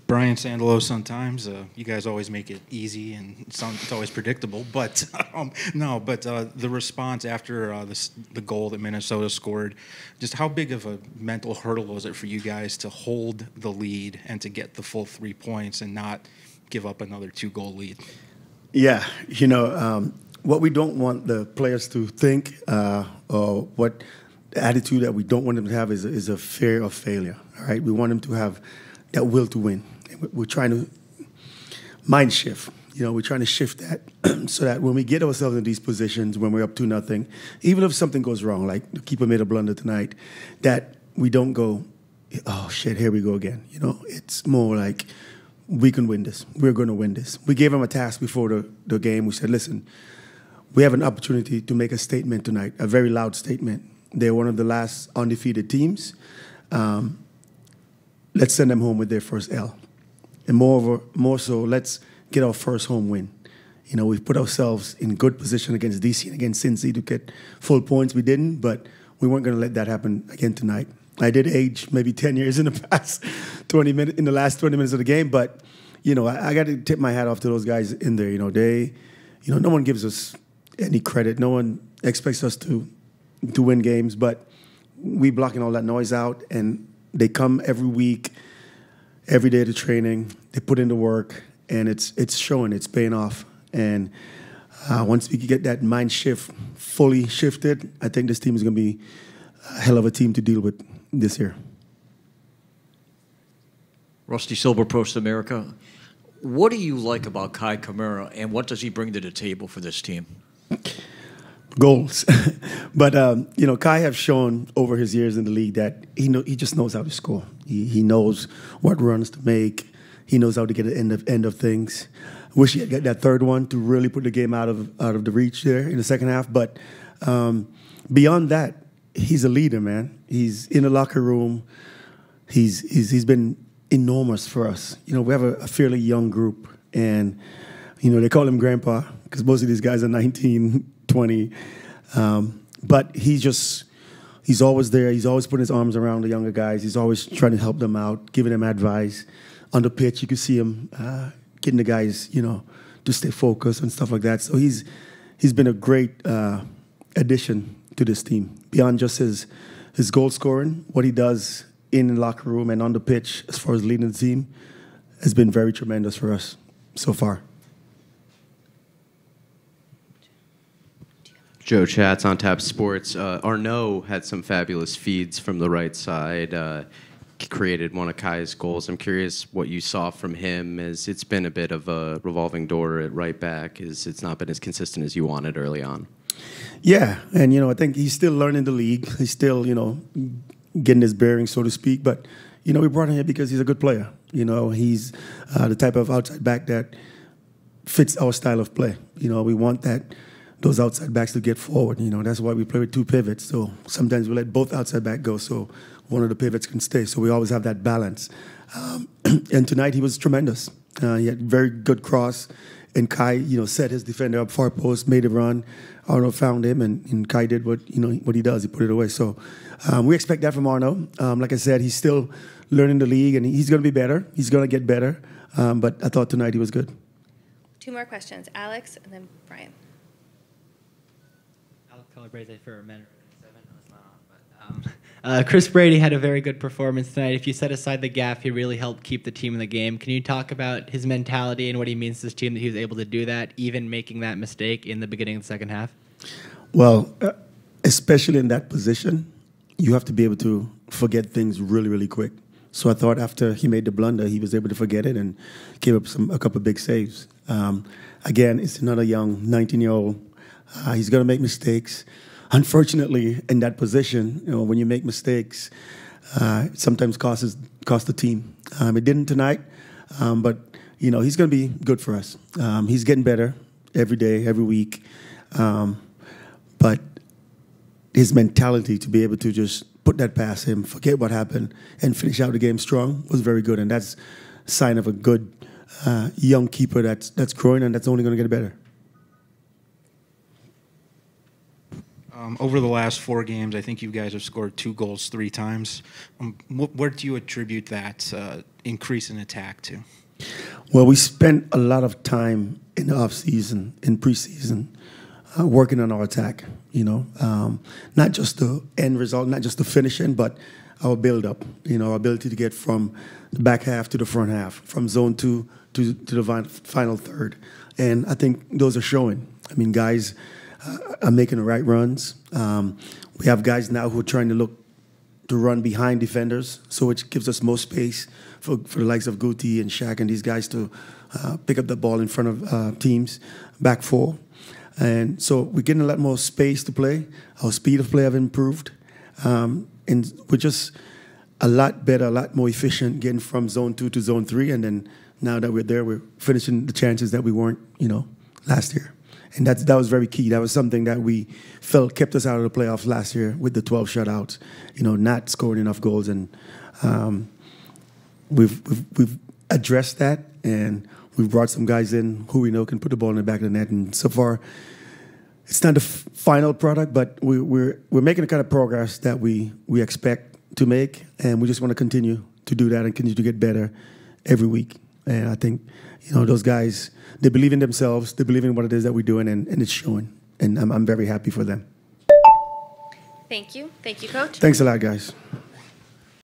Brian Sandalo, sometimes you guys always make it easy and it's always predictable. But no, but the response after the goal that Minnesota scored, just how big of a mental hurdle was it for you guys to hold the lead and to get the full 3 points and not give up another 2-goal lead? Yeah, what we don't want the players to think, or what the attitude that we don't want them to have is a fear of failure. All right, we want them to have that will to win. We're trying to mind shift. We're trying to shift that so that when we get ourselves in these positions, when we're up 2-0, even if something goes wrong, like the keeper made a blunder tonight, that we don't go, oh shit, here we go again. It's more like we can win this. We're going to win this. We gave them a task before the game. We said, listen, we have an opportunity to make a statement tonight, a very loud statement. They're one of the last undefeated teams. Let's send them home with their first L. And more so, let's get our first home win. We've put ourselves in good position against DC and against Cincy to get full points. We didn't, but we weren't going to let that happen again tonight. I did age maybe 10 years in the past 20 minutes, in the last 20 minutes of the game, but, I got to tip my hat off to those guys in there. No one gives us any credit. No one expects us to win games, but we blocking all that noise out, and they come every week, every day to training. They put in the work, and it's showing. It's paying off. And once we get that mind shift fully shifted, I think this team is going to be a hell of a team to deal with this year. Rusty Silver, Post America. What do you like about Kai Kamara, and what does he bring to the table for this team? Goals. But, Kai have shown over his years in the league that he just knows how to score. He knows what runs to make. He knows how to get the end of things. Wish he had got that third one to really put the game out of the reach there in the second half. But beyond that, he's a leader, man. He's in the locker room. He's been enormous for us. We have a fairly young group, and they call him Grandpa because most of these guys are 19, 20. But he's always there. He's always putting his arms around the younger guys. He's always trying to help them out, giving them advice. On the pitch, you can see him getting the guys, to stay focused and stuff like that. So he's been a great addition to this team. Beyond just his goal scoring, what he does in the locker room and on the pitch as far as leading the team has been very tremendous for us so far. Joe Chats on Tap Sports. Arnaud had some fabulous feeds from the right side, created one of Kai's goals. I'm curious what you saw from him, as it's been a bit of a revolving door at right back, as it's not been as consistent as you wanted early on. Yeah, and, I think he's still learning the league. He's still, getting his bearings, so to speak. But, we brought him here because he's a good player. He's the type of outside back that fits our style of play. We want those outside backs to get forward. That's why we play with 2 pivots. So sometimes we let both outside back go so one of the pivots can stay. So we always have that balance. And tonight he was tremendous. He had very good cross. And Kai, set his defender up far post, made a run. Arnaud found him, and Kai did what he does. He put it away. So we expect that from Arnaud. Like I said, he's still learning the league, and he's going to be better. He's going to get better. But I thought tonight he was good. 2 more questions. Alex and then Brian. Celebrate for a minute. Chris Brady had a very good performance tonight. If you set aside the gaff, he really helped keep the team in the game. Can you talk about his mentality and what he means to this team that he was able to do that, even making that mistake in the beginning of the second half? Well, especially in that position, you have to be able to forget things really, really quick. So I thought after he made the blunder, he was able to forget it and gave up a couple of big saves. Again, it's another young 19-year-old. He's going to make mistakes. Unfortunately, in that position, when you make mistakes, it sometimes costs the team. It didn't tonight, but he's going to be good for us. He's getting better every day, every week. But his mentality to be able to just put that past him, forget what happened, and finish out the game strong was very good. And that's a sign of a good young keeper that's growing, and that's only going to get better. Over the last 4 games, I think you guys have scored 2 goals 3 times. Where do you attribute that increase in attack to? Well, we spent a lot of time in the offseason, in preseason, working on our attack. Not just the end result, not just the finishing, but our build-up. Our ability to get from the back half to the front half, from zone 2 to the final third. And I think those are showing. I mean, guys are making the right runs. We have guys now who are trying to look to run behind defenders, so it gives us more space for the likes of Guti and Shaq and these guys to pick up the ball in front of teams, back 4. And so we're getting a lot more space to play. Our speed of play have improved. And we're just a lot better, a lot more efficient getting from zone 2 to zone 3. And then now that we're there, we're finishing the chances that we weren't, last year. And that was very key. That was something that we felt kept us out of the playoffs last year with the 12 shutouts, not scoring enough goals. And we've addressed that, and we've brought some guys in who we know can put the ball in the back of the net. And so far, it's not the final product, but we're making the kind of progress that we expect to make, and we just want to continue to do that and continue to get better every week. And I think, those guys, they believe in themselves, they believe in what it is that we're doing, and it's showing. And I'm very happy for them. Thank you. Thank you, Coach. Thanks a lot, guys.